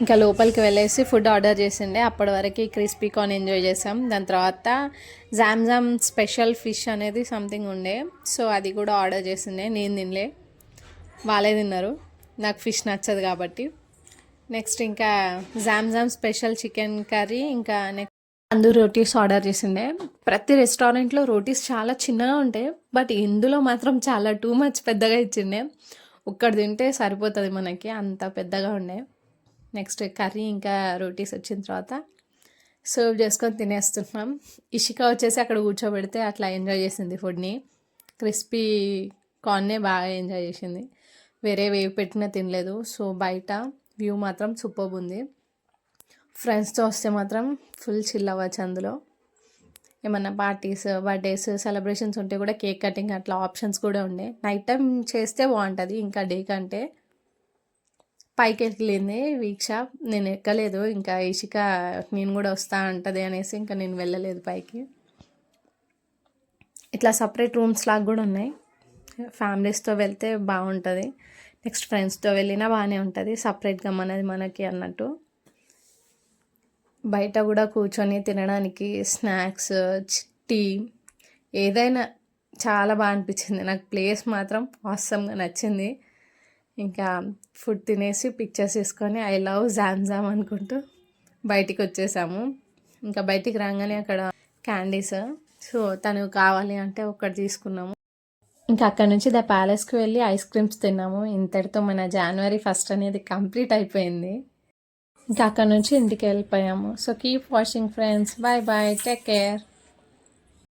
ఇంకా లోపలికి వెళ్ళేసి ఫుడ్ ఆర్డర్ చేసిండే. అప్పటి వరకు క్రిస్పీ కార్న్ ఎంజాయ్ చేసాం. దాని తర్వాత జామ్ స్పెషల్ ఫిష్ అనేది సంథింగ్ ఉండే, సో అది కూడా ఆర్డర్ చేసిండే. నేను తినలే, వాళ్ళే తిన్నారు, నాకు ఫిష్ నచ్చదు కాబట్టి. నెక్స్ట్ ఇంకా జామ్ స్పెషల్ చికెన్ కర్రీ, ఇంకా నెక్స్ట్ తందూరి రోటీస్ ఆర్డర్ చేసిండే. ప్రతి రెస్టారెంట్లో రోటీస్ చాలా చిన్నగా ఉంటాయి, బట్ ఇందులో మాత్రం చాలా టూ మచ్ పెద్దగా ఇచ్చిండే. ఒక్కటి తింటే సరిపోతుంది మనకి, అంత పెద్దగా ఉండే. నెక్స్ట్ కర్రీ ఇంకా రోటీస్ వచ్చిన తర్వాత సర్వ్ చేసుకొని తినేస్తున్నాం. ఇషిక వచ్చేసి అక్కడ కూర్చోబెడితే అట్లా ఎంజాయ్ చేసింది ఫుడ్ని. క్రిస్పీ కార్న్నే బాగా ఎంజాయ్ చేసింది, వేరే వేవి పెట్టినా తినలేదు. సో బయట వ్యూ మాత్రం సూపర్ ఉంది. ఫ్రెండ్స్తో వస్తే మాత్రం ఫుల్ చిల్ అవ్వచ్చు. అందులో ఏమన్నా పార్టీస్, బర్త్డేస్, సెలబ్రేషన్స్ ఉంటే కూడా కేక్ కటింగ్ అట్లా ఆప్షన్స్ కూడా ఉండే. నైట్ టైం చేస్తే బాగుంటుంది ఇంకా డే కంటే. పైకి వెళ్ళింది వీక్ష, నేను ఎక్కలేదు. ఇంకా ఇషిక నేను కూడా వస్తా అంటది అనేసి ఇంకా నేను వెళ్ళలేదు పైకి. ఇట్లా సపరేట్ రూమ్స్ లాగా కూడా ఉన్నాయి. ఫ్యామిలీస్తో వెళ్తే బాగుంటుంది, నెక్స్ట్ ఫ్రెండ్స్తో వెళ్ళినా బాగానే ఉంటుంది, సపరేట్గా మనకి అన్నట్టు. బయట కూడా కూర్చొని తినడానికి స్నాక్స్, టీ, ఏదైనా చాలా బాగా అనిపించింది నాకు. ప్లేస్ మాత్రం ఆసమ్గా నచ్చింది. ఇంకా ఫుడ్ తినేసి పిక్చర్స్ తీసుకొని ఐ లవ్ జామ్ అనుకుంటూ బయటికి వచ్చేసాము. ఇంకా బయటికి రాగానే అక్కడ క్యాండీస్, సో తను కావాలి అంటే ఒకటి తీసుకున్నాము. ఇంకా అక్కడ నుంచి ద ప్యాలెస్కి వెళ్ళి ఐస్ క్రీమ్స్ తిన్నాము. ఇంతటితో మన January 1st అనేది కంప్లీట్ అయిపోయింది. ఇంకా అక్కడ నుంచి ఇంటికి వెళ్ళిపోయాము. So keep watching friends, bye bye, take care.